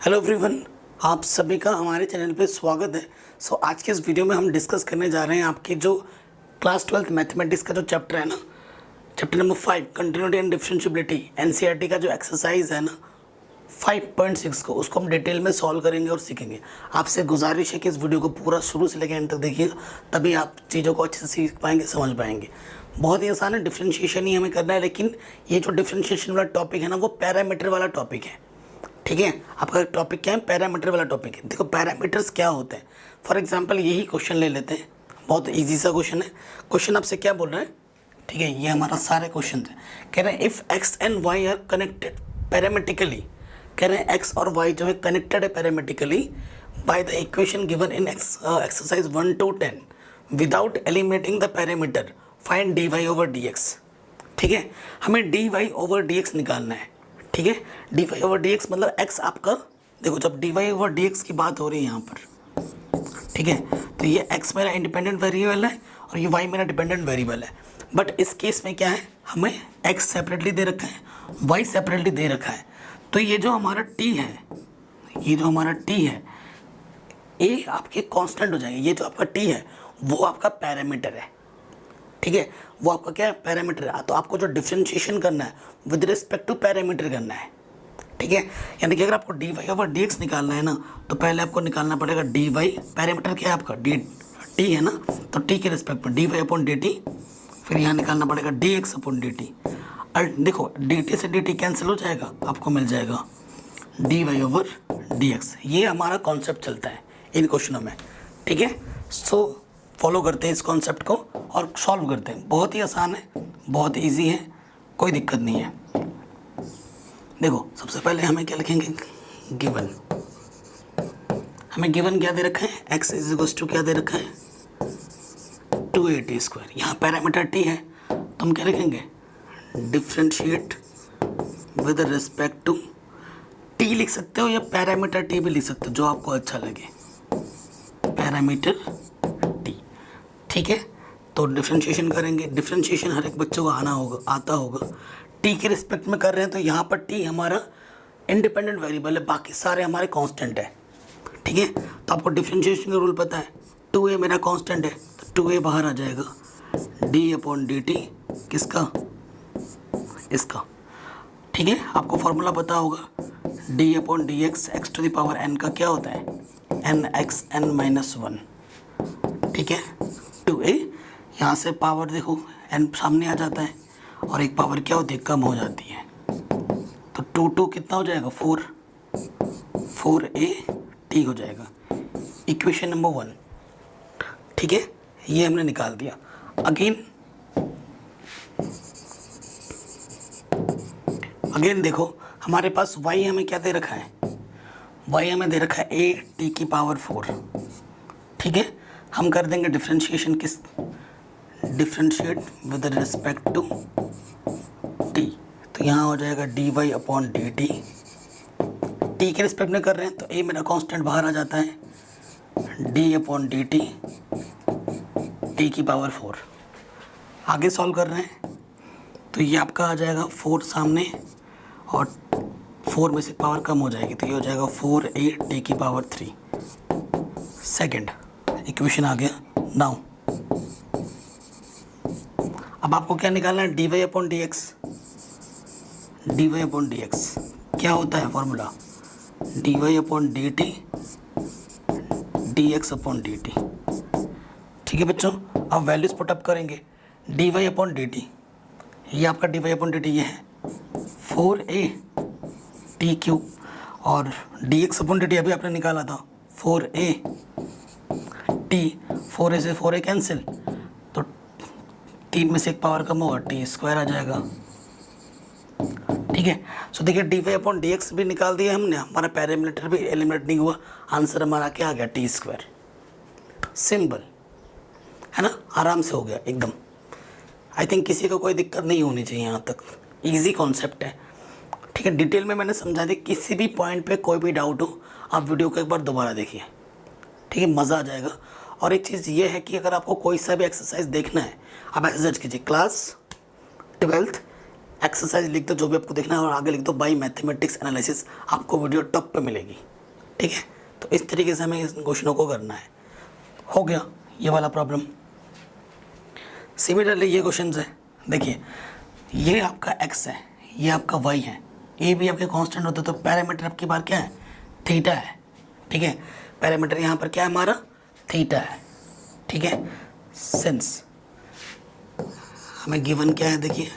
Hello everyone, आप सभी का हमारे चैनल पे स्वागत है। आज के इस वीडियो में हम डिस्कस करने जा रहे हैं आपके जो क्लास 12th मैथमेटिक्स का जो चैप्टर है ना, chapter number 5 continuity and differentiability, NCERT का जो एक्सरसाइज है ना 5.6 को, उसको हम डिटेल में सॉल्व करेंगे और सीखेंगे। आपसे गुजारिश है कि इस वीडियो को पूरा शुरू से लेकर एंड तक देखिएगा, तभी आप चीज़ों को अच्छे से सीख पाएंगे, समझ पाएंगे। बहुत ही आसान है, डिफरेंशिएशन ही हमें करना है, लेकिन ये जो डिफरेंशिएशन वाला टॉपिक है ना वो पैरामीटर वाला टॉपिक है। ठीक है, आपका टॉपिक क्या है? पैरामीटर वाला टॉपिक है। देखो पैरामीटर्स क्या होते हैं। फॉर एग्जांपल यही क्वेश्चन ले लेते हैं, बहुत इजी सा क्वेश्चन है। क्वेश्चन आपसे क्या बोल रहा है? ठीक है, ये हमारा सारे क्वेश्चन है। कह रहे हैं if X and Y are connected parametrically, कह रहे हैं एक्स और वाई जो है कनेक्टेड है parametrically by the equation given in exercise 1 to 10 without eliminating the parameter find D Y over D x. ठीक है, हमें D Y over D x निकालना है। ठीक है, D Y over D X मतलब एक्स आपका, देखो जब D Y over D X की बात हो रही है यहाँ पर, ठीक है, तो ये एक्स मेरा इंडिपेंडेंट वेरिएबल है और ये वाई मेरा डिपेंडेंट वेरिएबल है। बट इस केस में क्या है, हमें एक्स सेपरेटली दे रखा है, वाई सेपरेटली दे रखा है। तो ये जो हमारा टी है, ये जो हमारा टी है, ये आपके कांस्टेंट हो जाएंगे। ये जो आपका टी है वो आपका पैरामीटर है। ठीक है, वो आपका क्या है? पैरामीटर है। तो आपको जो डिफरेंशिएशन करना है विद रिस्पेक्ट टू पैरामीटर करना है। ठीक है, यानी कि अगर आपको D Y over D x निकालना है ना, तो पहले आपको निकालना पड़ेगा डी वाई, पैरामीटर क्या है आपका? डी टी है ना, तो टी के रिस्पेक्ट में d Y upon D t, फिर यहाँ निकालना पड़ेगा d x upon D t. देखो डी टी से डी टी कैंसिल हो जाएगा, आपको मिल जाएगा D Y over D x. ये हमारा कॉन्सेप्ट चलता है इन क्वेश्चनों में। ठीक है, सो फॉलो करते हैं इस कॉन्सेप्ट को और सॉल्व करते हैं। बहुत ही आसान है, बहुत इजी है, कोई दिक्कत नहीं है। देखो सबसे पहले हमें क्या लिखेंगे? गिवन। हमें गिवन क्या दे रखा है? एक्स इज इक्वल्स टू क्या दे रखा है? 2a² यहाँ पैरामीटर टी है, तो हम क्या लिखेंगे? Differentiate with respect to t लिख सकते हो या पैरामीटर टी भी लिख सकते हो, जो आपको अच्छा लगे। Parameter T. ठीक है, तो डिफरेंशिएशन करेंगे। डिफरेंशिएशन हर एक बच्चों को आता होगा। टी के रिस्पेक्ट में कर रहे हैं तो यहाँ पर टी हमारा इंडिपेंडेंट वेरिएबल है, बाकी सारे हमारे कांस्टेंट है। ठीक है, तो आपको डिफरेंशिएशन का रूल पता है, 2a मेरा कांस्टेंट है तो 2a बाहर आ जाएगा, डी अपॉन डी टी किसका? इसका। ठीक है, आपको फॉर्मूला पता होगा, d upon D x, x to the power n का क्या होता है? N x n minus 1। ठीक है, 2a, यहाँ से पावर देखो n सामने आ जाता है और एक पावर क्या होती है? कम हो जाती है। तो 2 कितना हो जाएगा? 4a t हो जाएगा। Equation number 1। ठीक है, ये हमने निकाल दिया। अगेन देखो हमारे पास y हमें क्या दे रखा है? y हमें दे रखा है a t की पावर 4। ठीक है, हम कर देंगे डिफरेंशिएशन किस? Differentiate with respect to T, तो यहाँ हो जाएगा D Y upon D t. T के रिस्पेक्ट में कर रहे हैं तो ए मेरा कांस्टेंट बाहर आ जाता है, D upon D t, T की पावर 4। आगे सॉल्व कर रहे हैं तो ये आपका आ जाएगा 4 सामने और 4 में से पावर कम हो जाएगी, तो ये हो जाएगा 4a टी की पावर 3। सेकेंड इक्वेशन आ गया। नाउ अब आपको क्या निकालना है? D Y upon D x. D Y upon D x क्या होता है formula? D Y upon D t, d x upon D T. ठीक है बच्चों, अब वैल्यूज पुटअप करेंगे। D Y upon D t, ये आपका D Y upon D t ये है 4a टी क्यूब, और d x upon D t अभी आपने निकाला था 4a टी, 4a से 4a कैंसिल, तो 3 में से एक पावर कम होगा, टी स्क्वायर आ जाएगा। ठीक है, सो देखिए d Y upon D x भी निकाल दिया हमने, हमारा पैरामीटर भी एलिमिनेट नहीं हुआ, आंसर हमारा क्या आ गया? T square. सिंपल है ना, आराम से हो गया एकदम। आई थिंक किसी को कोई दिक्कत नहीं होनी चाहिए, यहाँ तक ईजी कॉन्सेप्ट है। ठीक है, डिटेल में मैंने समझा दिया। किसी भी पॉइंट पे कोई भी डाउट हो आप वीडियो को एक बार दोबारा देखिए। ठीक है, मज़ा आ जाएगा। और एक चीज़ ये है कि अगर आपको कोई सा भी एक्सरसाइज देखना है, आप ऐसे सर्च कीजिए क्लास 12th एक्सरसाइज लिख दो, जो भी आपको देखना है, और आगे लिख दो बाई मैथमेटिक्स एनालिसिस, आपको वीडियो टॉप पे मिलेगी। ठीक है। तो इस तरीके से हमें इस क्वेश्चनों को करना है। हो गया ये वाला प्रॉब्लम। सिमिलरली ये क्वेश्चन है, देखिए ये आपका x है, ये आपका y है, ए भी आपके कांस्टेंट होते तो पैरामीटर आपकी बार क्या है, थीटा है। ठीक है, पैरामीटर यहाँ पर क्या है हमारा, थीटा है। ठीक है, सिंस हमें गिवन क्या है, देखिए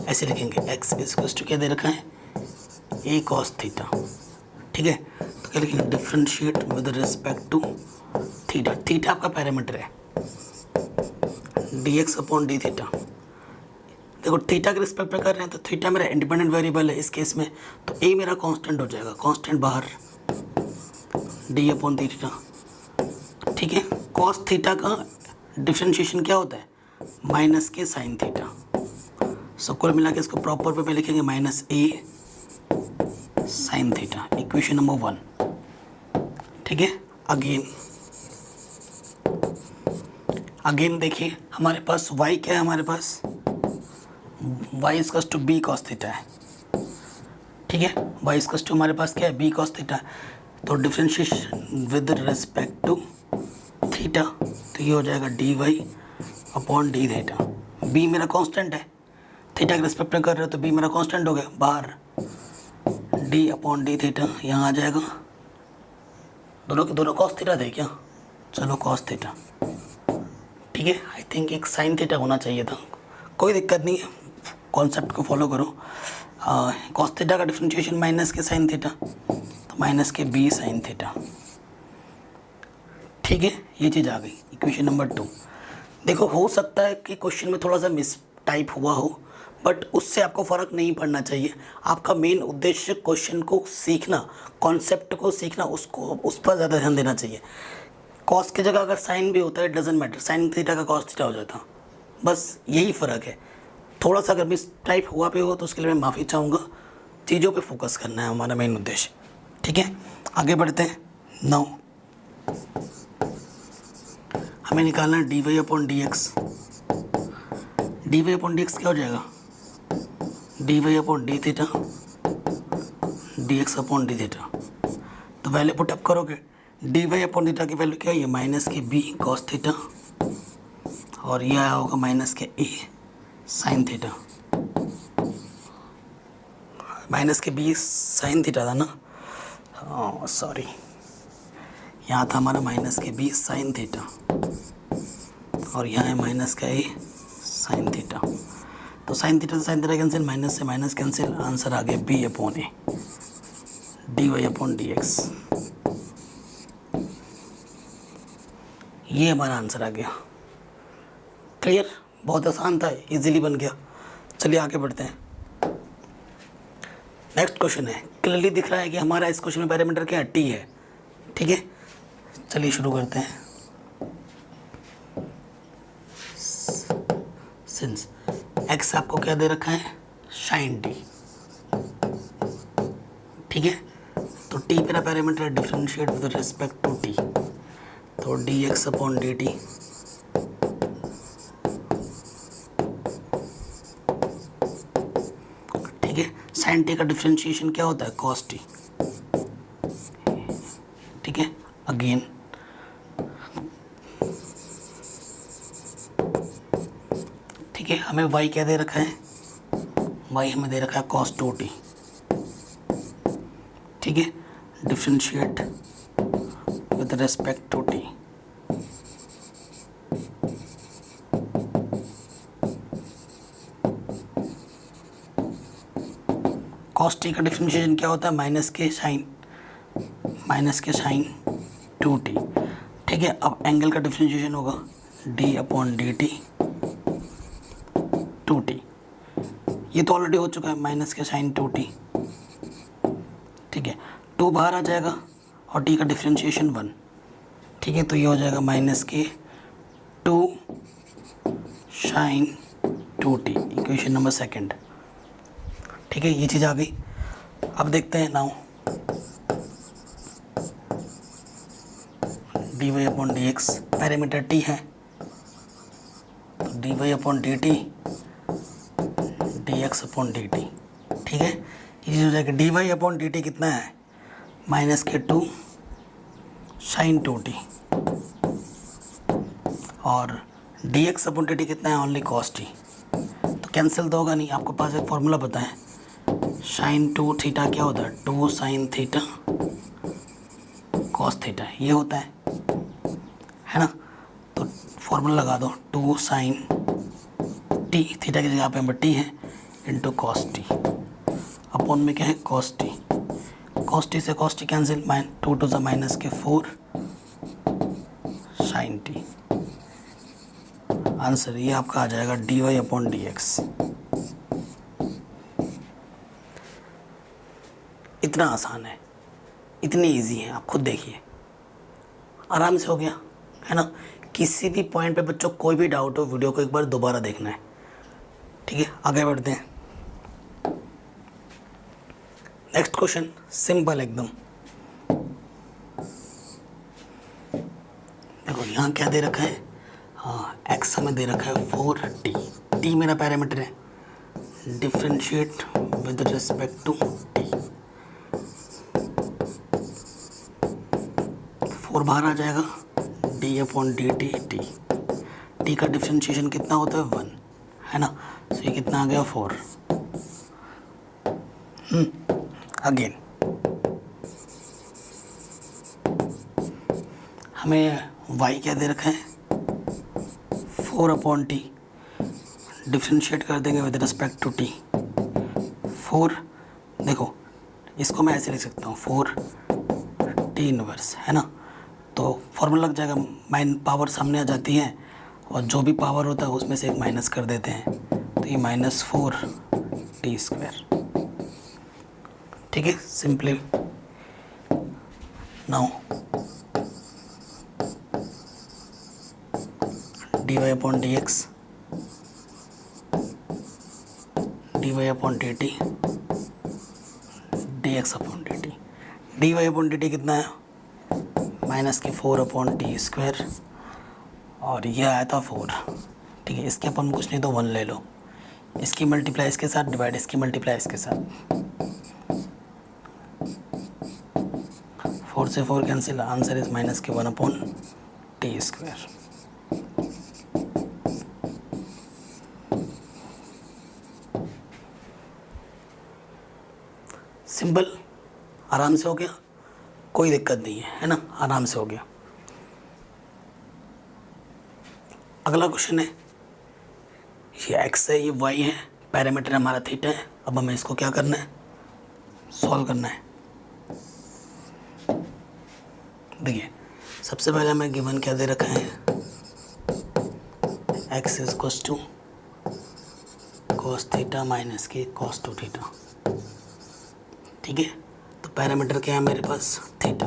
ऐसे लिखेंगे x इक्वल्स टू क्या दे रखा है, a cos थीटा। ठीक है, तो क्या लिखेंगे, differentiate with respect to theta. Theta आपका पैरामीटर है, dx अपॉन डी थीटा। देखो थीटा के रिस्पेक्ट में कर रहे हैं तो थीटा मेरा इंडिपेंडेंट वेरिएबल है इस केस में, तो a मेरा कांस्टेंट हो जाएगा, कांस्टेंट बाहर d अपॉन डी थीटा। ठीक है, cos थीटा का डिफ्रेंशिएशन क्या होता है, माइनस के साइन थीटा। सो कुल मिला के इसको प्रॉपर पे लिखेंगे minus a sign theta, equation number 1। ठीक है, अगेन देखिए हमारे पास y क्या है, हमारे पास y equals to b cos theta है। ठीक है, y इक्वल्स टू हमारे पास क्या है, b cos थीटा। तो differentiation with respect to theta, तो ये हो जाएगा dy upon D theta. b मेरा कांस्टेंट है, थीटा के रिस्पेक्ट में कर रहे हो तो b मेरा कांस्टेंट हो गया, बाहर d अपॉन डी थीटा, यहाँ आ जाएगा। दोनों के दोनों cos थीटा थे क्या, चलो cos थीटा। ठीक है, आई थिंक एक साइन थीटा होना चाहिए था, कोई दिक्कत नहीं है, कॉन्सेप्ट को फॉलो करो। cos थीटा का differentiation minus k sine theta, तो माइनस के b साइन थीटा। ठीक है, ये चीज़ आ गई, इक्वेशन नंबर 2। देखो हो सकता है कि क्वेश्चन में थोड़ा सा मिस टाइप हुआ हो, बट उससे आपको फ़र्क नहीं पड़ना चाहिए। आपका मेन उद्देश्य क्वेश्चन को सीखना, कॉन्सेप्ट को सीखना, उस पर ज़्यादा ध्यान देना चाहिए। कॉस की जगह अगर साइन भी होता है डजेंट मैटर, साइन थीटा का कॉस थीटा हो जाता, बस यही फ़र्क है। थोड़ा सा अगर मिस टाइप हुआ पे हो तो उसके लिए मैं माफ़ी चाहूँगा। चीज़ों पे फोकस करना है हमारा मेन उद्देश्य। ठीक है, आगे बढ़ते हैं। नाउ हमें निकालना है D Y upon D x. D Y upon D x क्या हो जाएगा, D Y upon D theta D x upon D theta. तो वैल्यू पुट अप करोगे, डी वाई अपॉन थीटा की वैल्यू क्या है, ये माइनस के बी कॉस थीटा, और यह आया होगा माइनस के ए साइन थीटा। माइनस के बी साइन थीटा था ना, सॉरी, यहाँ था हमारा माइनस के बी साइन थीटा, और यहाँ है माइनस का ए साइन थीटा। तो साइन थीटा से साइन थीटा कैंसिल, माइनस से माइनस कैंसिल, आंसर आ गया b upon a d Y upon D x. ये हमारा आंसर आ गया। क्लियर, बहुत आसान था, इजीली बन गया। चलिए आगे बढ़ते हैं। नेक्स्ट क्वेश्चन है, क्लियरली दिख रहा है कि हमारा इस क्वेश्चन में पैरामीटर क्या है, टी है। ठीक है, चलिए शुरू करते हैं। सिंस एक्स आपको क्या दे रखा है, साइन टी। ठीक है, तो टी मेरा पैरामीटर है, differentiate with respect to T, तो D x upon D T. ठीक है, साइन टी का डिफरेंशिएशन क्या होता है, कॉस टी। ठीक है, अगेन ठीक है, हमें y क्या दे रखा है, y हमें दे रखा है cos 2t। ठीक है, differentiate with respect to t। cos t का डिफरेंशिएशन क्या होता है, माइनस के साइन 2t। ठीक है, अब एंगल का डिफरेंशिएशन होगा d upon D T 2t। ये तो ऑलरेडी हो चुका है, माइनस के साइन 2t। ठीक है, 2 बाहर आ जाएगा और t का डिफरेंशिएशन 1। ठीक है, तो ये हो जाएगा माइनस के 2 साइन 2t, इक्वेशन नंबर 2। ठीक है, ये चीज़ आ गई। अब देखते हैं now D Y upon D x, parameter t है, तो d Y upon D t d x upon D T. ठीक है, ये चीज़ हो जाएगा, D Y upon D t कितना है, माइनस के 2 साइन 2t और dx अपॉन dt कितना है, ओनली cos t। तो कैंसिल तो होगा नहीं, आपको पास एक फॉर्मूला पता है, साइन 2 थीटा क्या होता है, 2 साइन थीटा कॉस थीटा, ये होता है ना। तो फॉर्मूला लगा दो, 2 साइन टी, थीटा की जगह पे हमें टी है, इंटू कॉस टी, अपॉन में क्या है कॉस टी, कॉस टी से कॉस टी कैंसिल, 2 टू ज़ माइनस के 4 साइन टी। आंसर ये आपका आ जाएगा dy अपॉन डी एक्स। इतना आसान है, इतनी इजी है, आप खुद देखिए, आराम से हो गया है ना। किसी भी पॉइंट पे बच्चों कोई भी डाउट हो, वीडियो को एक बार दोबारा देखना है, ठीक है। आगे बढ़ते हैं, नेक्स्ट क्वेश्चन सिंपल एकदम। देखो यहाँ क्या दे रखा है, हाँ एक्स हमें दे रखा है 4t, t मेरा पैरामीटर है, differentiate with respect to t, 4 बाहर आ जाएगा, d upon D t, t का डिफ्रेंशिएशन कितना होता है 1, है ना। तो ये कितना आ गया 4। अगेन हमें y क्या दे रखा है, 4 अपॉन टी, डिफ्रेंशिएट कर देंगे विद रिस्पेक्ट टू टी, 4, देखो इसको मैं ऐसे लिख सकता हूँ 4 टी इनवर्स, है ना। तो फॉर्मूला लग जाएगा, पावर सामने आ जाती है और जो भी पावर होता है उसमें से एक माइनस कर देते हैं, तो ये -4 टी स्क्वायर, ठीक है। Simply now D Y upon D x, d Y upon D t, d x upon D t. D Y upon D t कितना है, -4 अपॉन टी स्क्वायर, और ये आया था 4, ठीक है। इसके अपन कुछ नहीं तो 1 ले लो, इसकी मल्टीप्लाई इसके साथ, डिवाइड इसकी मल्टीप्लाई इसके साथ, 4 से 4 cancel, answer is -1 upon T square. Simple, आराम से हो गया, कोई दिक्कत नहीं है ना, आराम से हो गया। अगला क्वेश्चन है, ये x है, ये y है, पैरामीटर हमारा थीटा है। अब हमें इसको क्या करना है, सॉल्व करना है। देखिए सबसे पहले हमें गिवन क्या दे रखा है, x is equals to cos theta minus k cos 2 theta, ठीक है। तो पैरामीटर क्या है मेरे पास, थीटा,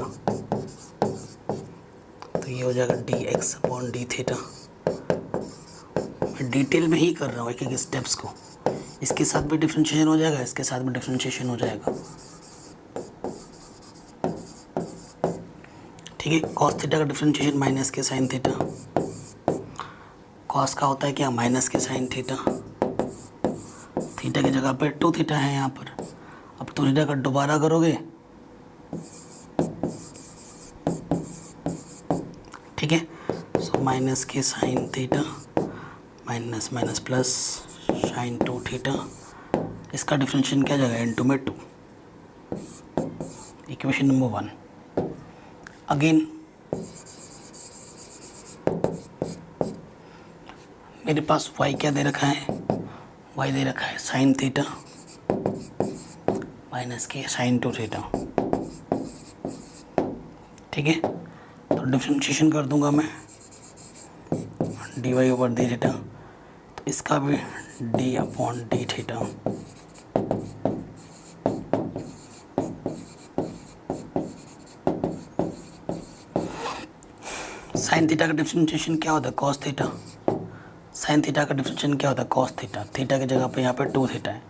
तो ये हो जाएगा d x upon D theta. मैं डिटेल में ही कर रहा हूँ एक एक स्टेप्स को, इसके साथ भी डिफरेंशिएशन हो जाएगा, इसके साथ भी डिफरेंशिएशन हो जाएगा, ठीक है। कॉस थीटा का differentiation minus k sine theta, cos का होता है क्या, minus k sine theta, theta की जगह पे 2 थीटा है यहाँ पर। अब 2 थीटा का दोबारा करोगे, ठीक है। So minus k sine theta minus minus plus sign 2 theta, इसका डिफरेंशिएशन क्या जाएगा, इनटू में 2, इक्वेशन नंबर 1। अगेन मेरे पास y क्या दे रखा है, y दे रखा है sine theta minus k sine 2 theta, ठीक है। तो डिफरेंशिएशन कर दूंगा मैं, d Y over D theta, तो इसका भी d upon D theta, sine theta का डिफरेंशिएशन क्या होता है, कॉस थीटा, साइन थीटा का डिफरेंशिएशन क्या होता है, कॉस थीटा, थीटा की जगह पे यहाँ पे 2 थीटा है,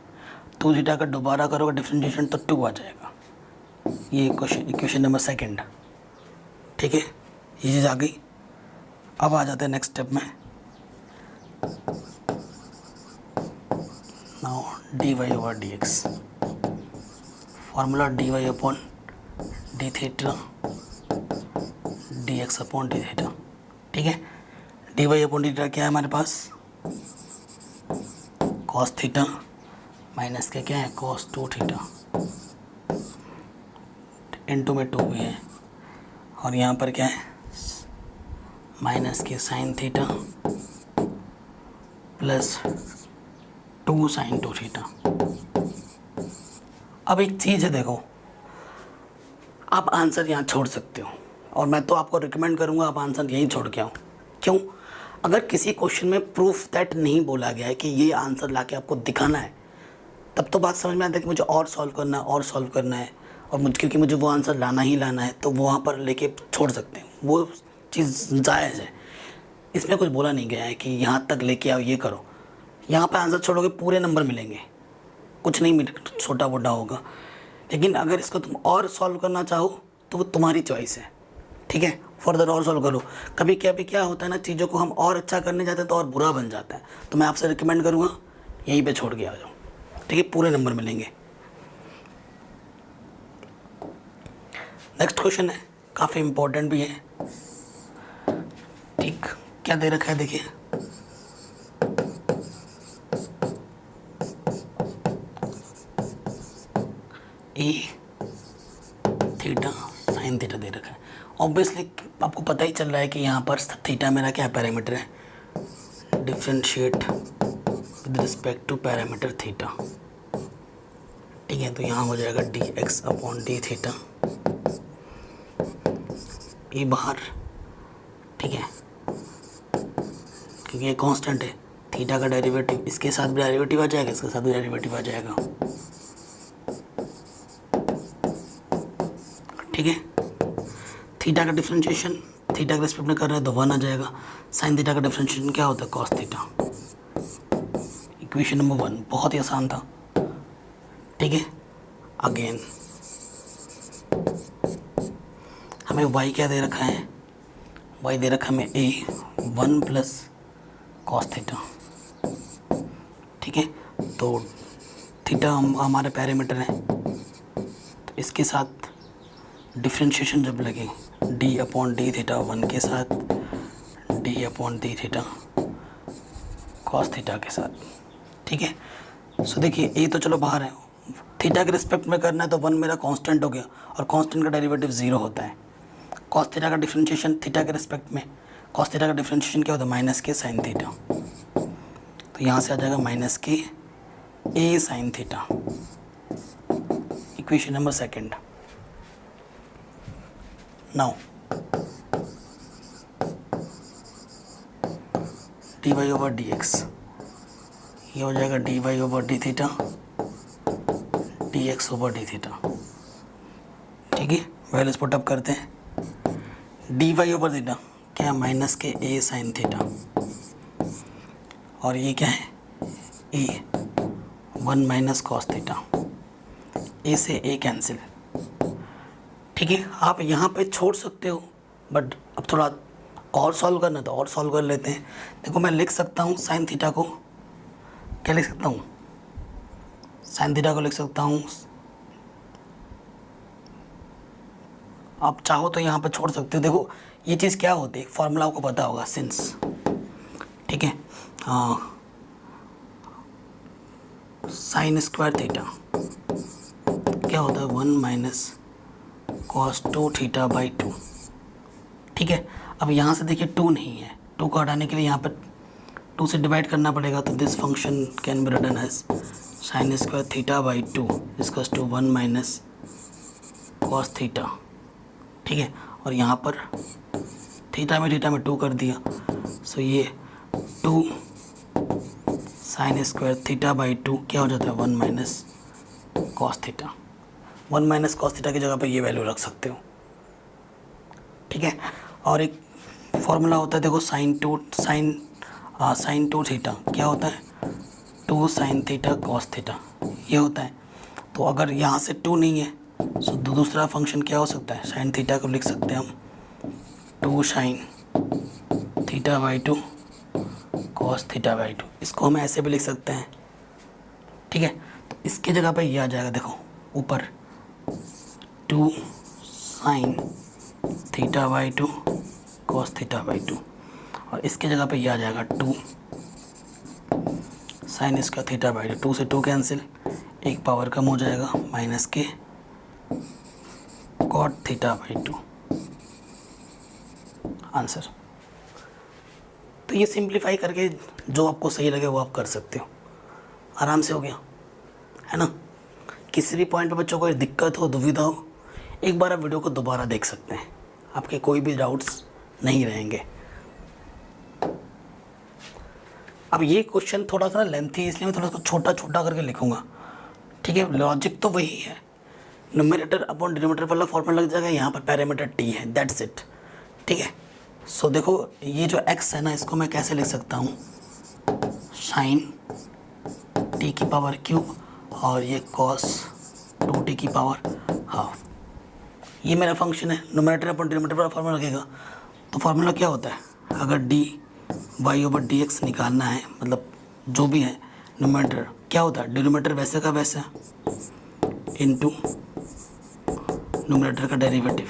2 थीटा का दोबारा करोगे डिफरेंशिएशन तो 2 आ जाएगा। ये इक्वेशन नंबर 2, ठीक है, ये चीज़ आ गई। अब आ जाते हैं नेक्स्ट स्टेप में, now D Y over D x, formula d Y upon D theta D x upon D theta. ठीक है, D Y upon D theta क्या है हमारे पास, कॉस थीटा माइनस के क्या है कॉस 2 थीटा, इनटू में 2 भी है, और यहाँ पर क्या है minus k sine theta plus 2 sine 2 theta. अब एक चीज़ है देखो, आप आंसर यहाँ छोड़ सकते हो, और मैं तो आपको रिकमेंड करूँगा आप आंसर यहीं छोड़ के आओ। क्यों? अगर किसी क्वेश्चन में प्रूफ दैट नहीं बोला गया है कि ये आंसर लाके आपको दिखाना है, तब तो बात समझ में आता है कि मुझे और सॉल्व करना है और सॉल्व करना है, और क्योंकि मुझे वो आंसर लाना ही लाना है, तो वहाँ पर लेके छोड़ सकते हैं, वो चीज़ जायज़ है। इसमें कुछ बोला नहीं गया है कि यहाँ तक लेके आओ ये करो। यहाँ पर आंसर छोड़ोगे पूरे नंबर मिलेंगे, कुछ नहीं मिल छोटा मोटा होगा। लेकिन अगर इसको तुम और सॉल्व करना चाहो तो वो तुम्हारी चॉइस है। ठीक है, फर्दर और सॉल्व करो। कभी क्या होता है ना, चीज़ों को हम और अच्छा करने जाते हैं तो और बुरा बन जाता है। तो मैं आपसे रिकमेंड करूँगा यहीं पे छोड़ के आ जाओ। ठीक है, पूरे नंबर मिलेंगे। नेक्स्ट क्वेश्चन है, काफ़ी इम्पोर्टेंट भी है। ठीक, क्या दे रखा है देखिए, ए थीटा साइन थीटा दे रखा है। ऑब्वियसली आपको पता ही चल रहा है कि यहाँ पर थीटा मेरा क्या पैरामीटर है, differentiate with respect to parameter theta. ठीक है, तो यहाँ हो जाएगा d x upon D theta, ये बाहर। ठीक है, क्योंकि ये कांस्टेंट है, थीटा का डेरिवेटिव इसके साथ भी डेरिवेटिव आ जाएगा, इसके साथ भी डेरिवेटिव आ जाएगा। ठीक है, थीटा का डिफरेंशिएशन थीटा के रिस्पेक्ट में कर रहे हैं तो 1 आ जाएगा। साइन थीटा का डिफरेंशिएशन क्या होता है, कॉस थीटा। इक्वेशन नंबर 1 बहुत ही आसान था। ठीक है, अगेन हमें y क्या दे रखा है, y दे रखा है हमें a 1 प्लस कॉस थीटा। ठीक है, तो थीटा हमारे पैरामीटर है, तो इसके साथ डिफरेंशिएशन जब लगे d अपॉन डी थीटा 1 के साथ d upon D theta cos theta के साथ। ठीक है, सो देखिए ए तो चलो बाहर है, थीटा के रिस्पेक्ट में करना है तो 1 मेरा कांस्टेंट हो गया, और कांस्टेंट का डेरिवेटिव 0 होता है। कॉस थीटा का डिफरेंशिएशन थीटा के रिस्पेक्ट में, कॉस थीटा का डिफरेंशिएशन क्या होता है, माइनस के साइन थीटा। तो यहाँ से आ जाएगा माइनस के A sine theta. Equation number 2। Now D Y over D x, ये हो जाएगा D Y over D theta D X over D theta. ठीक है, वैल्यूज पुट अप करते हैं। डी वाई ओवर थीटा क्या है, माइनस के ए साइन थीटा, और ये क्या है ए 1 माइनस कॉस थीटा। ए से ए कैंसिल। ठीक है, आप यहाँ पे छोड़ सकते हो, बट अब थोड़ा और सॉल्व करना तो और सॉल्व कर लेते हैं। देखो मैं लिख सकता हूँ साइन थीटा को, क्या लिख सकता हूँ, साइन थीटा को लिख सकता हूँ, आप चाहो तो यहाँ पे छोड़ सकते हो। देखो ये चीज़ क्या होती है, फॉर्मूला आपको पता होगा, सिंस। ठीक है, साइन स्क्वायर थीटा क्या होता है, 1 माइनस कॉस 2 थीटा बाई 2। ठीक है, अब यहाँ से देखिए 2 नहीं है, 2 को हटाने के लिए यहाँ पर 2 से डिवाइड करना पड़ेगा, तो this function can be written as sine square theta by 2 equals to 1 minus cos theta. ठीक है, और यहाँ पर थीटा में 2 कर दिया, सो ये 2 साइन स्क्वायर थीटा बाई 2 क्या हो जाता है, 1 minus cos theta. 1 minus cos theta की जगह पर ये वैल्यू रख सकते हो। ठीक है, और एक फॉर्मूला होता है देखो, साइन 2 थीटा क्या होता है, 2 साइन थीटा कॉस थीटा, ये होता है। तो अगर यहाँ से 2 नहीं है, सो दूसरा फंक्शन क्या हो सकता है, साइन थीटा को लिख सकते हैं हम 2 sine theta by 2 cos theta by 2। इसको हम ऐसे भी लिख सकते हैं। ठीक है, तो इसके जगह पे ये आ जाएगा, देखो ऊपर 2 sine theta by 2 cos theta by 2, और इसकी जगह पे ये आ जाएगा 2 साइन स्क्वायर थीटा बाई 2, 2 से 2 कैंसिल, एक पावर कम हो जाएगा, माइनस के कॉट थीटा बाई 2 आंसर। तो ये सिंप्लीफाई करके जो आपको सही लगे वो आप कर सकते हो, आराम से हो गया है ना। किसी भी पॉइंट पे बच्चों को दिक्कत हो, दुविधा हो, एक बार आप वीडियो को दोबारा देख सकते हैं, आपके कोई भी डाउट्स नहीं रहेंगे। अब ये क्वेश्चन थोड़ा सा लेंथी है, इसलिए मैं थोड़ा सा छोटा छोटा करके लिखूंगा, ठीक है। लॉजिक तो वही है, न्यूमरेटर अपॉन डिनोमिनेटर वाला फॉर्मूला लग जाएगा, यहाँ पर पैरामीटर टी है, दैट्स इट, ठीक है। सो देखो ये जो x है ना, इसको मैं कैसे लिख सकता हूँ, साइन टी की पावर क्यूब, और ये कॉस 2t की पावर हाफ। ये मेरा फंक्शन है, न्यूमरेटर अपॉन डिनोमिनेटर वाला फॉर्मूला लगेगा। तो फार्मूला क्या होता है, अगर d Y over D x निकालना है, मतलब जो भी है न्यूमरेटर, क्या होता है, डिनोमिनेटर वैसे का वैसा इनटू न्यूमरेटर का डेरिवेटिव,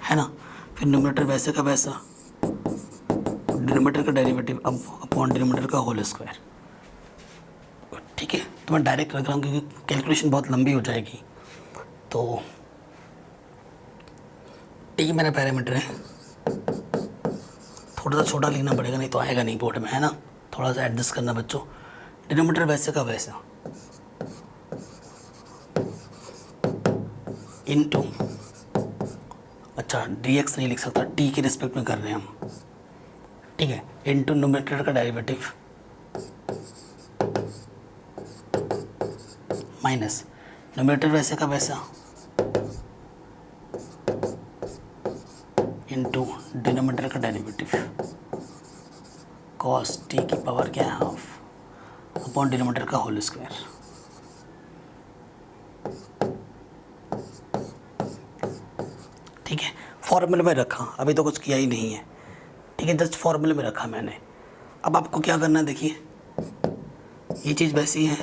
है ना। फिर न्यूमरेटर वैसे का वैसा, डिनोमिनेटर का डेरिवेटिव अब अपॉन डिनोमिनेटर का होल स्क्वायर, ठीक है। तो मैं डायरेक्ट रख रहा हूँ क्योंकि कैलकुलेशन बहुत लंबी हो जाएगी। तो टी मेरा पैरामीटर है, थोड़ा सा छोटा लिखना पड़ेगा, नहीं तो आएगा नहीं बोर्ड में, है ना। थोड़ा सा एडजस्ट करना बच्चों, डिनोमिनेटर वैसे का वैसा इनटू, अच्छा dx नहीं लिख सकता, t के रिस्पेक्ट में कर रहे हैं हम, ठीक है, इनटू न्यूमरेटर का डेरिवेटिव माइनस न्यूमरेटर वैसे का वैसा इनटू डिनोमिनेटर का डेरिवेटिव cos t की पावर क्या है हाफ अपॉन डिनोमिनेटर का होल स्क्वायर। ठीक है, फॉर्मूले में रखा, अभी तो कुछ किया ही नहीं है, ठीक है, जस्ट फॉर्मूले में रखा मैंने। अब आपको क्या करना है, देखिए ये चीज़ वैसी है,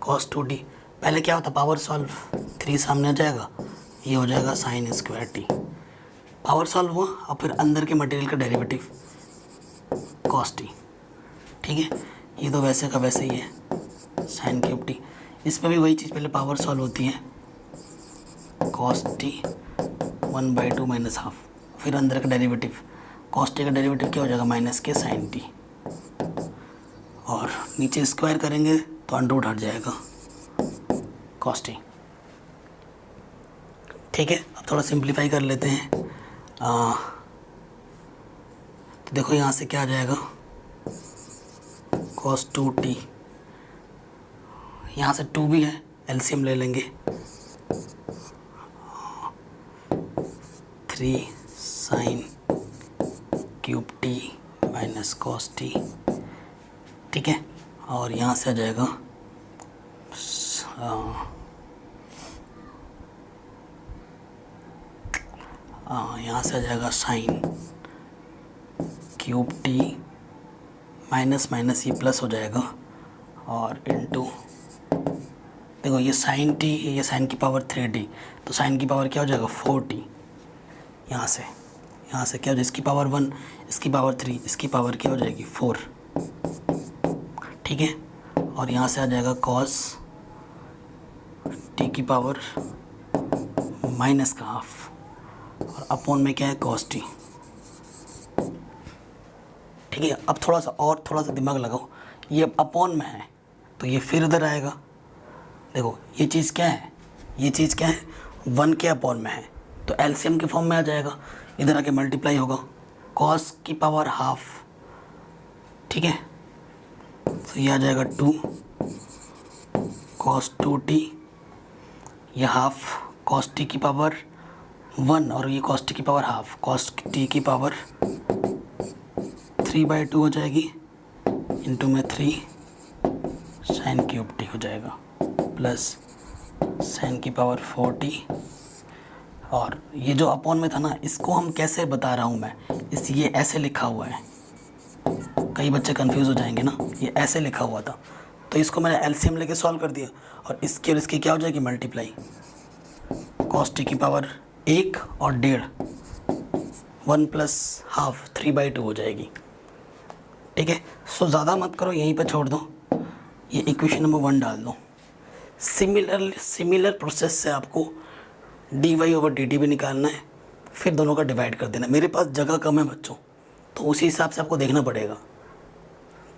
cos 2t, पहले क्या होता, पावर सॉल्व, 3 सामने आ जाएगा, ये हो जाएगा sine square T, power solve हुआ, और फिर अंदर के मटेरियल का डेरिवेटिव cos t, ठीक है। ये तो वैसे का वैसे ही है, साइन क्यूब टी, इसमें भी वही चीज़, पहले पावर सॉल्व होती है, cos t 1/2 माइनस हाफ, फिर अंदर का डेरिवेटिव, cos t का डेरिवेटिव क्या हो जाएगा, माइनस के साइन टी, और नीचे स्क्वायर करेंगे तो अंडर हट जाएगा cos t, ठीक है। अब थोड़ा सिंप्लीफाई कर लेते हैं, तो देखो यहाँ से क्या आ जाएगा, cos 2t, यहाँ से 2 भी है, एलसीएम ले लेंगे, 3 sine cube T minus cos t, ठीक है। और यहाँ से आ जाएगा यहाँ से आ जाएगा sine cube T minus minus ये प्लस हो जाएगा, और इनटू, देखो ये साइन टी, ये साइन की पावर 3t, तो साइन की पावर क्या हो जाएगा 4t, यहाँ से क्या हो जाएगा, इसकी पावर 1, इसकी पावर 3, इसकी पावर क्या हो जाएगी 4, ठीक है। और यहाँ से आ जाएगा cos t की पावर माइनस का हाफ, और अपॉन में क्या है cos t, ठीक है। अब थोड़ा सा दिमाग लगाओ, ये अब अपॉन में है तो ये फिर इधर आएगा, देखो ये चीज़ क्या है, 1 के अपॉन में है तो एलसीएम के फॉर्म में आ जाएगा, इधर आके मल्टीप्लाई होगा, cos की पावर हाफ, ठीक है। तो ये आ जाएगा 2 cos 2t, ये हाफ cos t की पावर 1, और ये cos t की पावर हाफ, cos t की पावर 3/2 हो जाएगी, इनटू में 3 साइन क्यूब टी हो जाएगा, प्लस साइन की पावर 4t, और ये जो अपॉन में था ना, इसको हम कैसे बता रहा हूँ मैं, ये ऐसे लिखा हुआ है, कई बच्चे कंफ्यूज हो जाएंगे ना, ये ऐसे लिखा हुआ था, तो इसको मैंने एलसीएम लेके सॉल्व कर दिया, और इसके और इसकी क्या हो जाएगी मल्टीप्लाई, cos t की पावर 1 और 1.5 1 प्लस हाफ 3/2 हो जाएगी। ठीक है, सो ज़्यादा मत करो, यहीं पर छोड़ दो, ये इक्वेशन नंबर 1 डाल दो। सिमिलर प्रोसेस से आपको dy/dt भी निकालना है, फिर दोनों का डिवाइड कर देना। मेरे पास जगह कम है बच्चों, तो उसी हिसाब से आपको देखना पड़ेगा।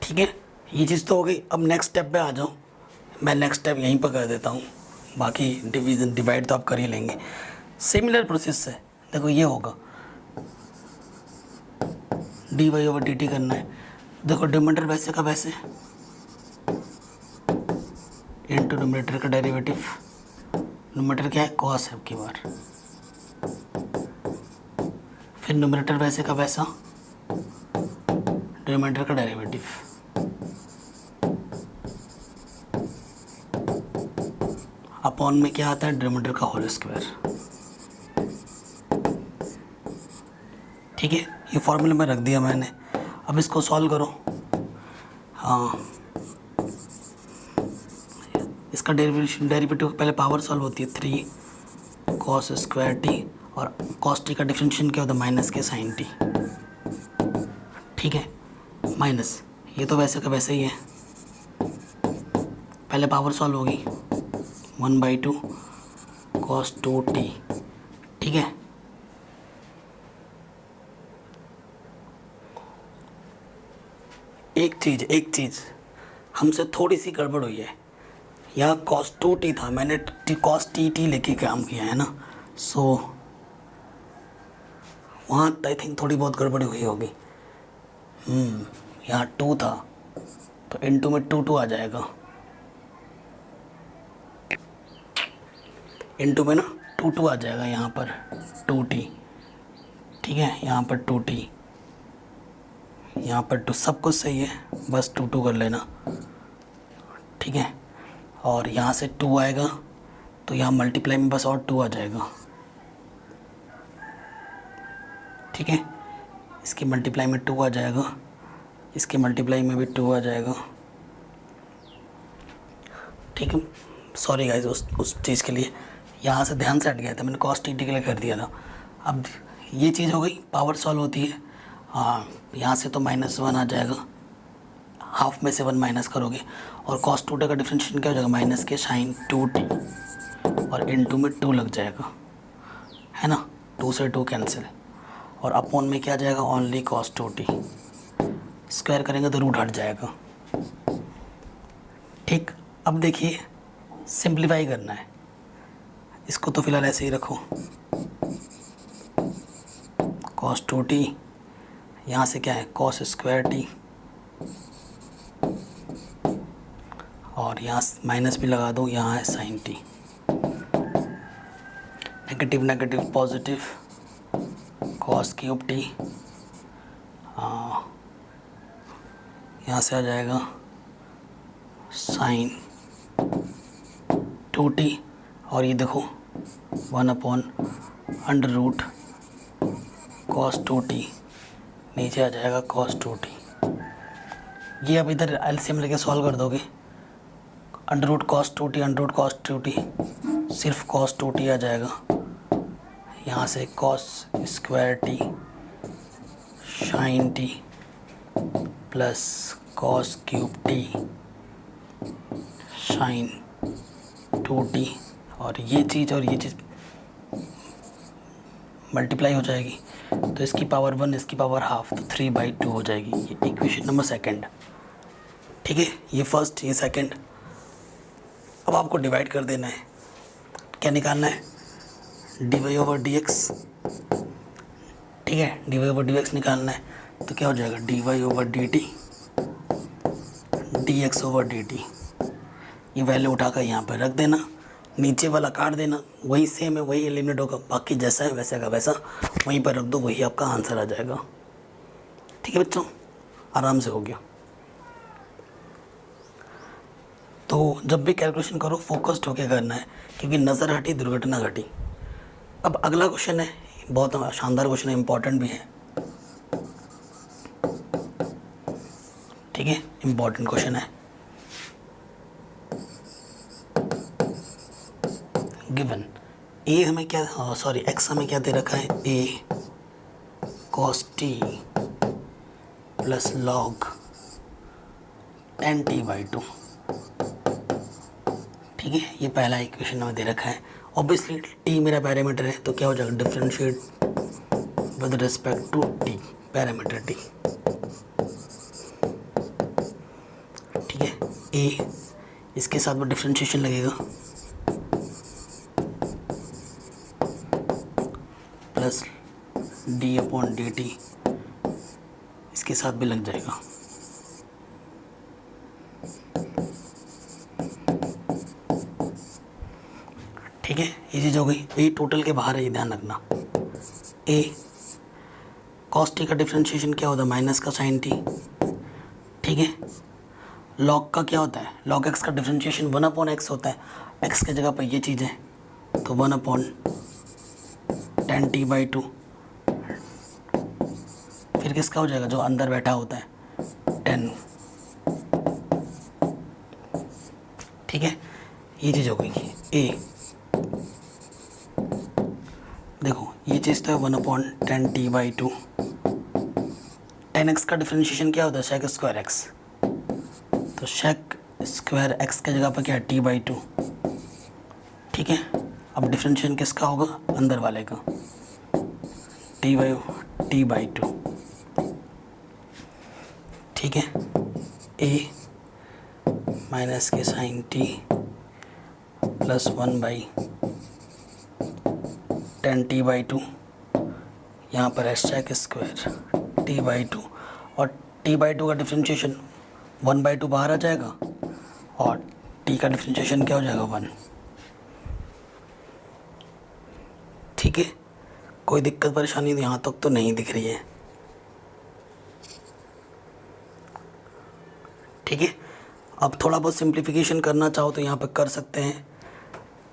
ठीक है, ये चीज़ तो हो गई। अब नेक्स्ट स्टेप पे आ जाओ, मैं नेक्स्ट स्टेप यहीं पर कर देता हूँ, बाकी डिवीज़न डिवाइड तो आप कर ही लेंगे। सिमिलर प्रोसेस से देखो ये होगा, dy/dt करना है। देखो डिनोमिनेटर वैसे का वैसे इनटू न्यूमरेटर का डेरिवेटिव। न्यूमरेटर क्या है, कॉस है आपकी बार, फिर न्यूमरेटर वैसे का वैसा डिनोमिनेटर का डेरिवेटिव, अपॉन में क्या आता है, डिनोमिनेटर का होल स्क्वायर। ठीक है, ये फॉर्मूला में रख दिया मैंने। अब इसको सॉल्व करो। हाँ, इसका डेरिवेटिव पहले पावर सॉल्व होती है 3 cos स्क्वायर टी, और cos टी का डिफरेंशिएशन क्या होता है, माइनस के साइन टी। ठीक है, माइनस ये तो वैसे का वैसे ही है, पहले पावर सॉल्व होगी 1/2 cos 2t। ठीक है, एक चीज़ हमसे थोड़ी सी गड़बड़ हुई है, यहाँ cos 2t था, मैंने cos t लेके काम किया है ना, सो वहाँ आई थिंक थोड़ी बहुत गड़बड़ी हुई होगी। यहाँ 2 था तो इनटू में 2 आ जाएगा, इनटू में ना 2 आ जाएगा यहाँ पर 2t। ठीक है, यहाँ पर 2t, यहाँ पर 2, सब कुछ सही है, बस 2 कर लेना। ठीक है, और यहाँ से 2 आएगा तो यहाँ मल्टीप्लाई में बस और 2 आ जाएगा। ठीक है, इसकी मल्टीप्लाई में 2 आ जाएगा, इसके मल्टीप्लाई में भी 2 आ जाएगा। ठीक है, सॉरी गाइस उस चीज़ के लिए, यहाँ से ध्यान से हट गया था, मैंने cos t के लिए कर दिया था। अब ये चीज़ हो गई, पावर सॉल्व होती है। हाँ, यहाँ से तो -1 आ जाएगा, हाफ में से 1 माइनस करोगे, और cos 2t का डिफरेंशिएशन क्या हो जाएगा, माइनस के साइन 2t, और इनटू में 2 लग जाएगा, है ना, 2 से 2 कैंसिल, और अपॉन में क्या जाएगा, ओनली cos 2t। स्क्वायर करेंगे तो रूट हट जाएगा। ठीक, अब देखिए सिंप्लीफाई करना है, इसको तो फिलहाल ऐसे ही रखो, cos 2t, यहाँ से क्या है cos स्क्वायर t, और यहाँ माइनस भी लगा दो, यहाँ है sine t, negative negative positive, cos cube t, यहाँ से आ जाएगा साइन 2t, और ये देखो 1/√cos 2t, नीचे आ जाएगा cos 2t। ये अब इधर एलसीएम लेके सॉल्व कर दोगे, √cos 2t सिर्फ cos 2t आ जाएगा, यहाँ से cos square t sine t plus cos cube t sine 2t, और ये चीज़ मल्टीप्लाई हो जाएगी, तो इसकी पावर 1, इसकी पावर हाफ, तो 3/2 हो जाएगी। ये इक्वेशन नंबर 2। ठीक है, ये फर्स्ट, ये सेकंड। अब आपको डिवाइड कर देना है, क्या निकालना है, dy/dx। ठीक है, dy/dx निकालना है, तो क्या हो जाएगा, dy/dt dx/dt। ये वैल्यू उठाकर यहाँ पर रख देना, नीचे वाला काट देना, वही सेम है, वही एलिमिनेट होगा, बाकी जैसा है वैसा का वैसा वहीं पर रख दो, वही आपका आंसर आ जाएगा। ठीक है बच्चों, आराम से हो गया। तो जब भी कैलकुलेशन करो फोकस्ड होके करना है, क्योंकि नज़र हटी दुर्घटना घटी। अब अगला क्वेश्चन है, बहुत शानदार क्वेश्चन है, इम्पॉर्टेंट भी है। ठीक है, इम्पॉर्टेंट क्वेश्चन है। गिवन ए हमें क्या, सॉरी एक्स हमें क्या दे रखा है, ए cos t plus log tan t by 2। ठीक है, ये पहला इक्वेशन हमें दे रखा है। ऑब्वियसली t मेरा पैरामीटर है, तो क्या हो जाएगा, differentiate with respect to t, parameter t। ठीक है, a इसके साथ में डिफरेंशिएशन लगेगा plus d upon D t, इसके साथ भी लग जाएगा। ठीक है, ये चीज़ हो गई। ए टोटल के बाहर है, ये ध्यान रखना। ए कॉस टी का डिफरेंशिएशन क्या होता है, माइनस का साइन टी। ठीक है, लॉग का क्या होता है, लॉग एक्स का डिफरेंशिएशन 1 अपॉन एक्स होता है। एक्स के जगह पर ये चीज़ है, तो 1 अपॉन tan t बाई 2। फिर किसका हो जाएगा, जो अंदर बैठा होता है 10। ठीक है, ये चीज़ हो गई। ए देखो, ये चीज़ तो है 1 upon tan t by 2। tan x का डिफरेंशिएशन क्या होता है, sec स्क्वायर एक्स। तो sec स्क्वायर एक्स के जगह पर क्या है, t बाई 2। ठीक है, अब डिफरेंशिएशन किसका होगा, अंदर वाले का, t बाई 2। ठीक है, a minus k sine t plus 1 by tan t by 2, यहाँ पर है sec स्क्वायर t बाई 2, और t बाई 2 का डिफरेंशिएशन 1 बाई 2 बाहर आ जाएगा, और t का डिफरेंशिएशन क्या हो जाएगा, 1। ठीक है, कोई दिक्कत परेशानी यहाँ तक तो नहीं दिख रही है। ठीक है, अब थोड़ा बहुत सिंप्लीफिकेशन करना चाहो तो यहाँ पे कर सकते हैं।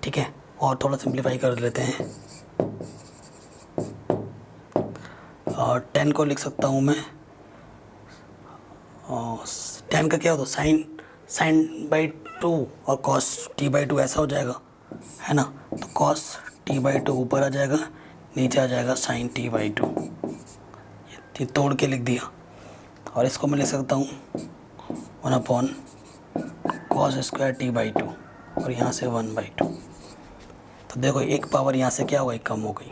ठीक है, और थोड़ा सिंप्लीफाई कर लेते हैं। और 10 को लिख सकता हूँ मैं, और 10 का क्या होता है, साइन बाई 2 और कॉस टी बाई 2 ऐसा हो जाएगा, है ना। तो कॉस टी बाई 2 ऊपर आ जाएगा, नीचे आ जाएगा साइन टी बाई 2। ये तोड़ के लिख दिया। और इसको मैं लिख सकता हूँ 1 upon cos square T by 2, और यहाँ से 1 बाई 2। तो देखो, एक पावर यहाँ से क्या हो गई, कम हो गई।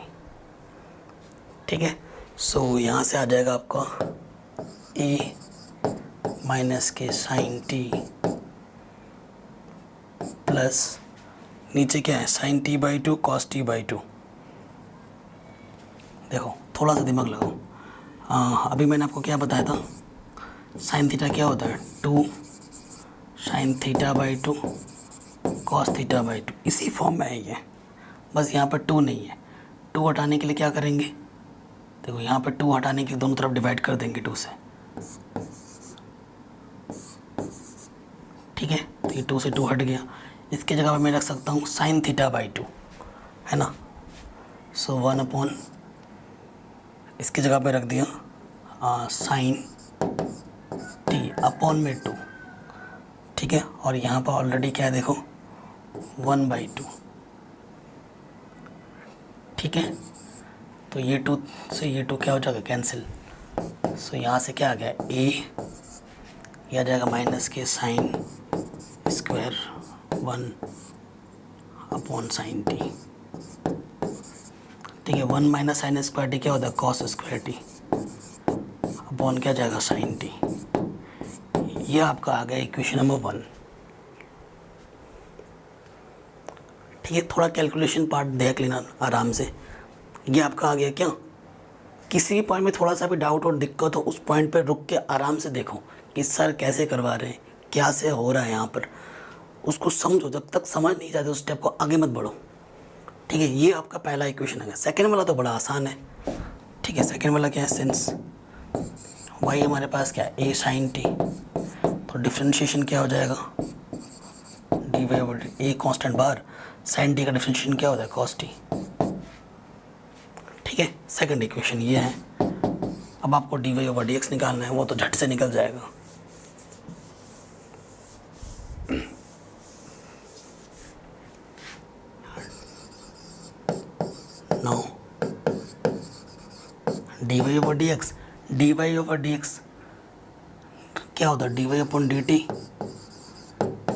ठीक है, सो यहाँ से आ जाएगा आपका a minus k sine t plus नीचे क्या है, sine t by 2 cos t by 2। देखो, थोड़ा सा दिमाग लगाओ। अभी मैंने आपको क्या बताया था, साइन थीटा क्या होता है, 2 sine theta by 2 cos theta by 2। इसी फॉर्म में है ये, बस यहाँ पर 2 नहीं है। 2 हटाने के लिए क्या करेंगे, देखो यहाँ पर 2 हटाने के लिए दोनों तरफ डिवाइड कर देंगे 2 से। ठीक है, तो ये 2 से 2 हट गया। इसके जगह पर मैं रख सकता हूँ साइन थीटा बाई 2, है ना। सो 1 अपॉन, इसकी जगह पे रख दिया साइन टी अपॉन में 2। ठीक है, और यहाँ पर ऑलरेडी क्या है, देखो 1 बाई 2। ठीक है, तो ये 2 से ये 2 क्या हो जाएगा, कैंसिल। सो यहाँ से क्या आ गया, ए यह आ जाएगा minus k sine square 1 upon sine T. ठीक है, 1 माइनस साइन स्क्वायर टी क्या होता है, कॉस स्क्वायर टी अपॉन क्या जाएगा, साइन टी। ये आपका आ गया इक्वेशन नंबर 1। ठीक है, थोड़ा कैलकुलेशन पार्ट देख लेना आराम से। ये आपका आ गया क्या, किसी भी पॉइंट में थोड़ा सा भी डाउट और दिक्कत हो, उस पॉइंट पर रुक के आराम से देखो कि सर कैसे करवा रहे हैं, क्या से हो रहा है यहाँ पर, उसको समझो। जब तक समझ नहीं जाते उस स्टेप को आगे मत बढ़ो। ठीक है, ये आपका पहला इक्वेशन है। सेकंड वाला तो बड़ा आसान है। ठीक है, सेकंड वाला क्या है, सिंस वाई हमारे पास क्या है, ए साइन टी, तो डिफ्रेंशिएशन क्या हो जाएगा, D Y over a constant बार, साइन टी का डिफ्रेंशिएशन क्या होता है, कॉस टी। ठीक है, सेकंड इक्वेशन ये है। अब आपको D Y over D x निकालना है, वो तो झट से निकल जाएगा। D d Y over D x, d Y over D x क्या होता है, D Y upon D t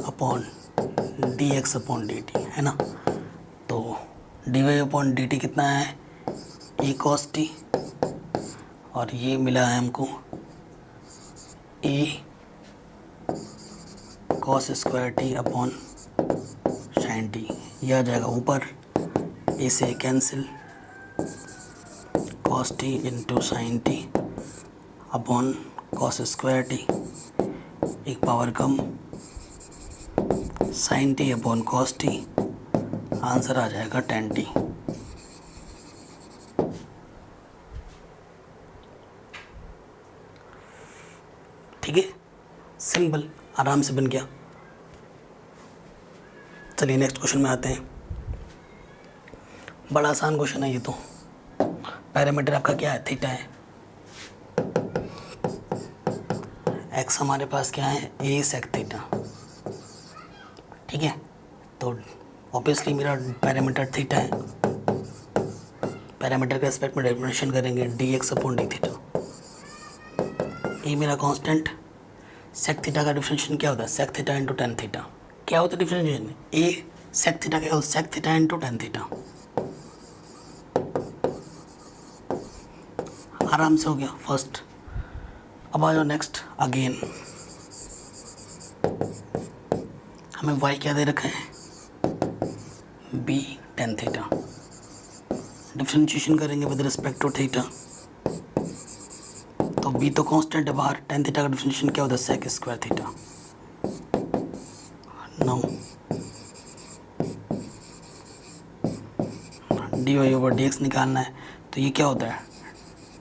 upon D x upon D t, है ना। तो d Y upon D t कितना है, ए कॉस टी, और ये मिला है हमको A cos square T upon sine T. यह आ जाएगा ऊपर, ए से cancel, cos T into sine T upon cos square T, एक पावर कम, sine T upon cos T, answer आ जाएगा टेन टी। ठीक है, सिंपल, आराम से बन गया। चलिए नेक्स्ट क्वेश्चन में आते हैं। बड़ा आसान क्वेश्चन है ये तो। पैरामीटर आपका क्या है, थीटा है। एक्स हमारे पास क्या है, ए सेक थीटा। ठीक है, तो ऑब्वियसली मेरा पैरामीटर थीटा है। पैरामीटर के एस्पेक्ट में डेफिनेशन करेंगे D x upon D theta. A मेरा कांस्टेंट, सेक थीटा का डिफरेंशिएशन क्या होता है, sec theta into tan theta. क्या होता है डिफरेंशिएशन, ए सेक थीटा क्या होता है, sec theta into tan theta. आराम से हो गया फर्स्ट। अब आ जाओ नेक्स्ट। अगेन हमें y क्या दे रखा है, b टेन थीटा। डिफरेंशिएशन करेंगे विद रिस्पेक्ट टू थीटा, तो b तो कांस्टेंट है बाहर, टेन थीटा का डिफरेंशिएशन क्या होता है, sec square theta. Now D Y over D x निकालना है, तो ये क्या होता है,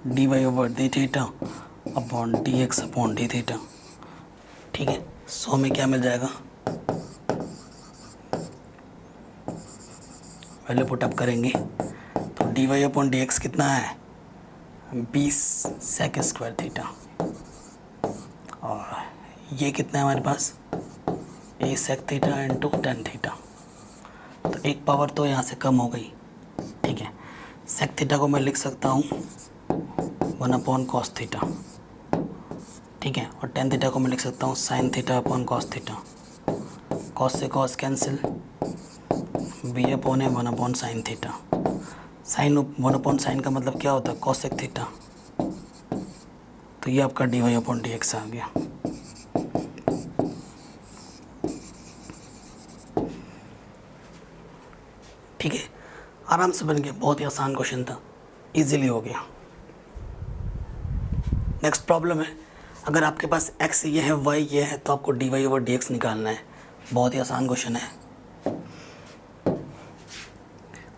D Y over D theta upon D x upon D theta. ठीक है, सो में क्या मिल जाएगा, वैल्यू पुटअप करेंगे तो d Y upon D x कितना है, 20 सेक स्क्वायर थीटा, और ये कितना है हमारे पास, A sec theta into tan theta. तो एक पावर तो यहाँ से कम हो गई। ठीक है, सेक थीटा को मैं लिख सकता हूँ 1 अपॉन कॉस थीटा। ठीक है, और टेन थीटा को मैं लिख सकता हूँ sine theta upon cos theta. Cos से कॉस कैंसिल, बी अपॉन है 1 upon sine theta. Sine 1 upon sine का मतलब क्या होता है, कॉसेक थीटा। तो ये आपका D Y upon D X आ गया। ठीक है, आराम से बन गया, बहुत ही आसान क्वेश्चन था, इजीली हो गया। नेक्स्ट प्रॉब्लम है, अगर आपके पास x ये है y ये है, तो आपको D Y over D x निकालना है। बहुत ही आसान क्वेश्चन है।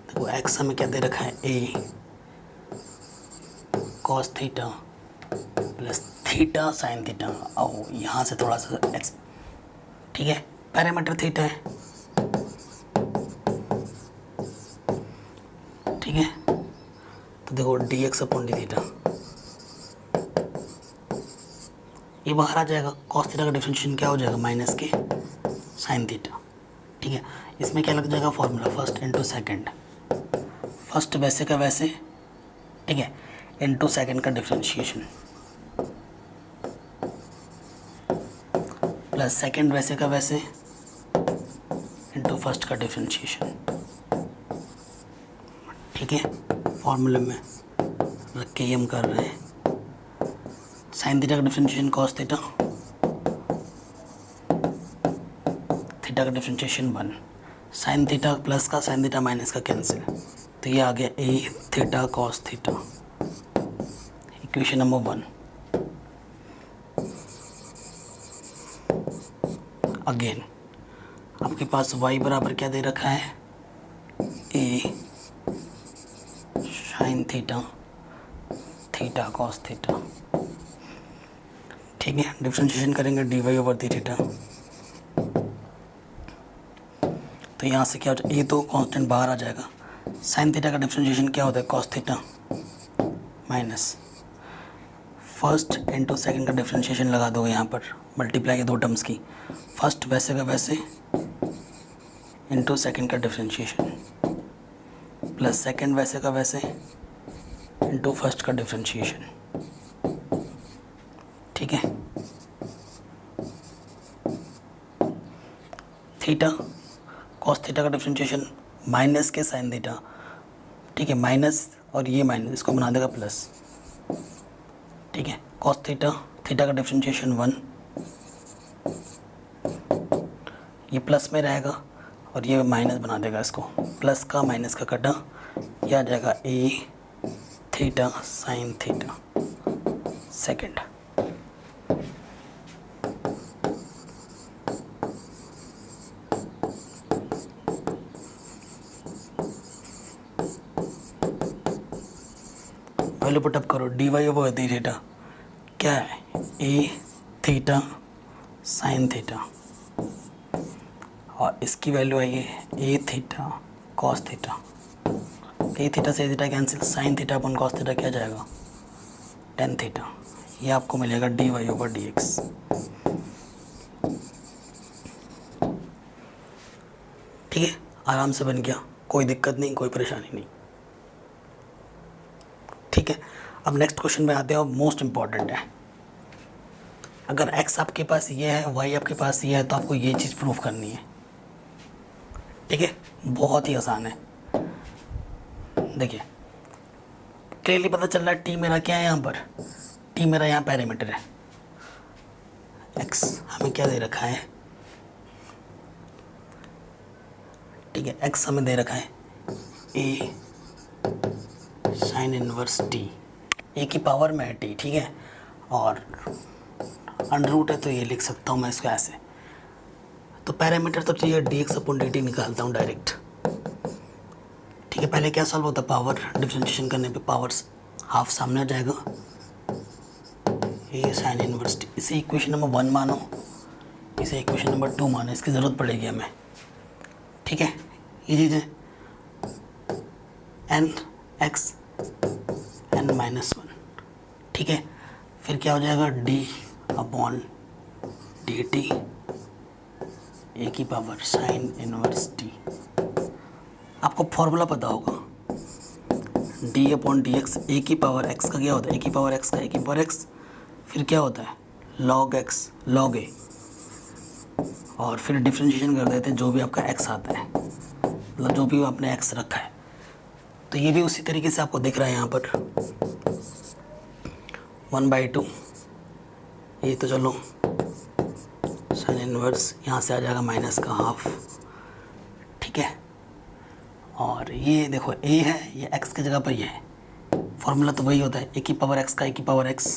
देखो x हमें क्या दे रखा है, a cos theta plus theta sine theta. आओ यहाँ से थोड़ा सा x, ठीक है, पैरामीटर थीटा है। ठीक है, तो देखो D x upon D theta, ये बाहर आ जाएगा। कॉस थीटा का डिफरेंशिएशन क्या हो जाएगा, माइनस के साइन थीटा। ठीक है, इसमें क्या लग जाएगा formula, first into second, first वैसे का वैसे, ठीक है, इंटू सेकेंड का डिफरेंशिएशन, प्लस सेकेंड वैसे का वैसे इंटू फर्स्ट का डिफरेंशिएशन। ठीक है, फॉर्मूले में रख के ये हम कर रहे हैं। साइन थीटा का डिफरेंशिएशन कॉस थीटा, थीटा का डिफरेंशिएशन 1, साइन थीटा प्लस का साइन थीटा माइनस का कैंसिल, तो ये आ गया A theta cos theta, equation number 1। Again आपके पास y बराबर क्या दे रखा है, ए sine theta theta cos theta. ठीक है, डिफरेंशिएशन करेंगे D Y over D theta, तो यहाँ से क्या हो जाएगा, ये तो कांस्टेंट बाहर आ जाएगा। साइन थीटा का डिफरेंशिएशन क्या होता है, cos theta minus first into second का डिफरेंशिएशन लगा दो यहाँ पर, मल्टीप्लाई के दो टर्म्स की, फर्स्ट वैसे का वैसे इंटू सेकेंड का डिफरेंशिएशन, प्लस सेकेंड वैसे का वैसे इंटू फर्स्ट का डिफ्रेंशिएशन, ठीक है। थीटा कॉस थीटा का differentiation minus k sine theta, ठीक है, माइनस और ये माइनस इसको बना देगा प्लस, ठीक है। कॉस थीटा, थीटा का डिफ्रेंशिएशन 1, ये प्लस में रहेगा और ये माइनस बना देगा इसको, प्लस का माइनस का कटा, यह आ जाएगा A theta sine theta second. Value put up करो, D Y over D theta क्या है, ए थीटा साइन थीटा, और इसकी वैल्यू आई है a theta cos theta. A theta से a theta cancel, sine theta upon cos theta क्या जाएगा, टेन थीटा। ये आपको मिलेगा d Y over D x. ठीक है, आराम से बन गया, कोई दिक्कत नहीं, कोई परेशानी नहीं। ठीक है, अब नेक्स्ट क्वेश्चन में आते हैं, मोस्ट इम्पॉर्टेंट है। अगर x आपके पास ये है, y आपके पास ये है, तो आपको ये चीज़ प्रूफ करनी है। ठीक है, बहुत ही आसान है। देखिए क्लियरली पता चल रहा है t मेरा क्या है, यहाँ पर t मेरा यहाँ पैरामीटर है, x हमें क्या दे रखा है, ठीक है, x हमें दे रखा है a sine inverse t, a की पावर में है t, ठीक है, और अंडर रूट है तो ये लिख सकता हूँ मैं इसको ऐसे। तो पैरामीटर तो चाहिए, dx अपॉन dt निकालता हूँ डायरेक्ट। ठीक है, पहले क्या सॉल्व होता है, पावर डिफरेंशिएशन करने पे पावर्स हाफ सामने आ जाएगा, a साइन इनवर्स t। इसे इक्वेशन नंबर 1 मानो, इसे इक्वेशन नंबर 2 मानो, इसकी ज़रूरत पड़ेगी हमें। ठीक है, ये चीज़ है n x n माइनस 1। ठीक है, फिर क्या हो जाएगा d upon D T A की पावर साइन इनवर्स टी। आपको फॉर्मूला पता होगा, d अपॉन डी एक्स, ए की पावर x का क्या होता है, ए की पावर x का ए की पावर x, फिर क्या होता है log x log a, और फिर डिफ्रेंशिएशन कर देते हैं जो भी आपका x आता है, मतलब जो भी आपने x रखा है। तो ये भी उसी तरीके से आपको दिख रहा है यहाँ पर 1/2, ये तो चलो साइन इनवर्स यहाँ से आ जाएगा माइनस का हाफ। ठीक है, और ये देखो a है, ये x की जगह पर ये है, फॉर्मूला तो वही होता है, a की पावर x का a की पावर x,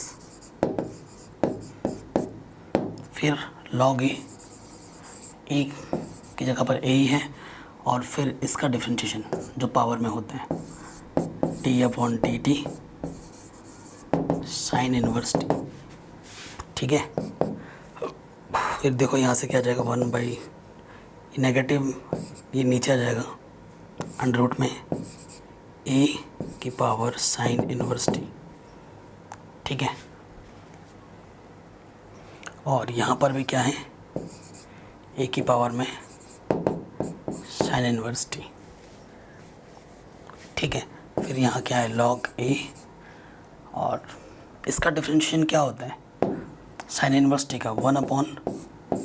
फिर log a की जगह पर a ही है, और फिर इसका डिफरेंशिएशन जो पावर में होता है t upon T T sign inverse T. ठीक है, फिर देखो यहाँ से क्या आ जाएगा 1/, नेगेटिव ये नीचे आ जाएगा अंडर रूट में a की पावर साइन इनवर्स टी। ठीक है, और यहाँ पर भी क्या है, a की पावर में साइन इनवर्स टी। ठीक है, फिर यहाँ क्या है log a, और इसका डिफरेंशिएशन क्या होता है साइन इनवर्स टी का 1 upon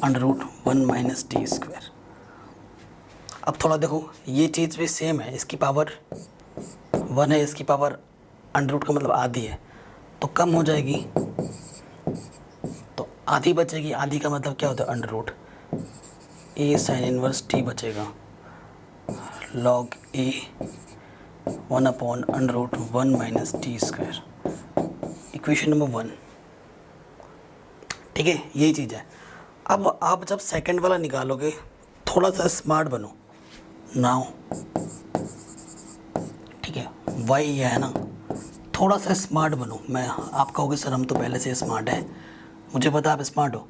under root 1 minus t square. अब थोड़ा देखो ये चीज़ भी सेम है, इसकी पावर 1 है, इसकी पावर अंडर रूट का मतलब आधी है, तो कम हो जाएगी, तो आधी बचेगी, आधी का मतलब क्या होता है under root a sine inverse t बचेगा, log a 1 upon under root 1 minus t square, equation number 1। ठीक है, यही चीज़ है। अब आप जब सेकंड वाला निकालोगे थोड़ा सा स्मार्ट बनो नाउ। ठीक है, वाई ये है ना, थोड़ा सा स्मार्ट बनो। मैं आप कहोगे सर हम तो पहले से स्मार्ट है, मुझे पता आप स्मार्ट हो,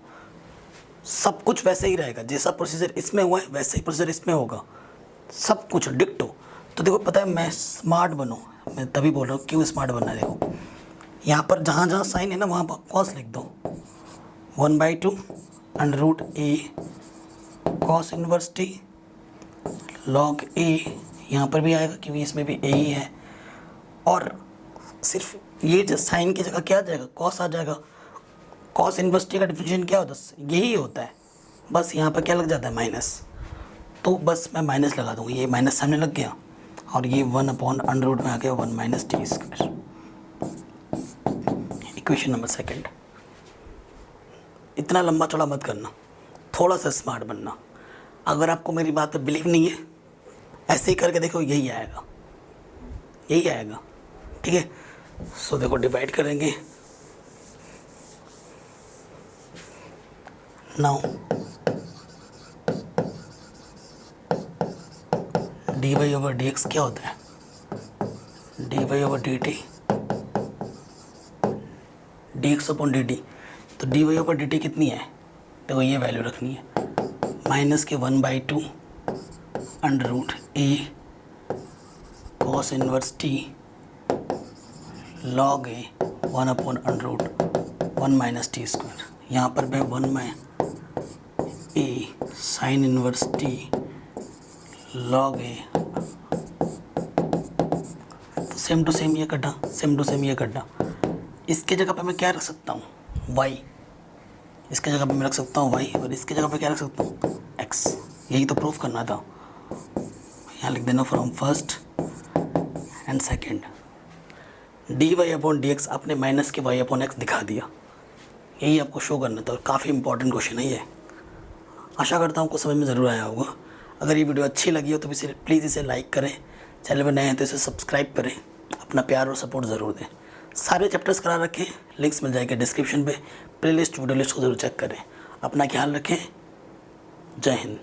सब कुछ वैसे ही रहेगा, जैसा प्रोसीजर इसमें हुआ है वैसे ही प्रोसीजर इसमें होगा, सब कुछ डिक्टो। तो देखो पता है मैं स्मार्ट बनो, मैं तभी बोल रहा हूँ क्यों स्मार्ट बनना है। देखो यहाँ पर जहाँ जहाँ साइन है ना वहाँ पर कॉस लिख दो, 1/2 under root a cos inverse t log a, यहाँ पर भी आएगा क्योंकि इसमें भी a ही है, और सिर्फ ये जो साइन की जगह क्या आ जाएगा, कॉस आ जाएगा। कॉस इनवर्स टी का डिफरेंशिएशन क्या होता है, यही होता है, बस यहाँ पर क्या लग जाता है माइनस, तो बस मैं माइनस लगा दूँगा, ये माइनस सामने लग गया और ये 1/√में आ गया 1 - t²। Equation number second. इतना लंबा चौड़ा मत करना, थोड़ा सा स्मार्ट बनना। अगर आपको मेरी बात पर बिलीव नहीं है, ऐसे ही करके देखो, यही आएगा, यही आएगा, ठीक है। सो देखो डिवाइड करेंगे, नाउ dy/dx क्या होता है, dy/dt dx/dt। तो dy/dt कितनी है, देखो ये वैल्यू रखनी है, -1/2 √a cos inverse t log a 1/√1 - t²। यहाँ पर मैं 1 a sin inverse t log a, same to same ये कटा, सेम टू सेम ये कटा। इसके जगह पे मैं क्या रख सकता हूँ, y, इसके जगह पे मैं रख सकता हूँ y, और इसके जगह पे क्या रख सकता हूँ, x। यही तो प्रूफ करना था, यहाँ लिख देना from first and second. dy/dx आपने माइनस के y/x दिखा दिया, यही आपको शो करना था, और काफ़ी इंपॉर्टेंट क्वेश्चन है ये। आशा करता हूँ आपको समझ में ज़रूर आया होगा। अगर ये वीडियो अच्छी लगी हो तो प्लीज़ इसे लाइक करें, चैनल पर नए हैं तो इसे सब्सक्राइब करें, अपना प्यार और सपोर्ट ज़रूर दें। सारे चैप्टर्स करा रखें, लिंक्स मिल जाएंगे डिस्क्रिप्शन पे, प्लेलिस्ट वीडियो लिस्ट को ज़रूर चेक करें। अपना ख्याल रखें, जय हिंद।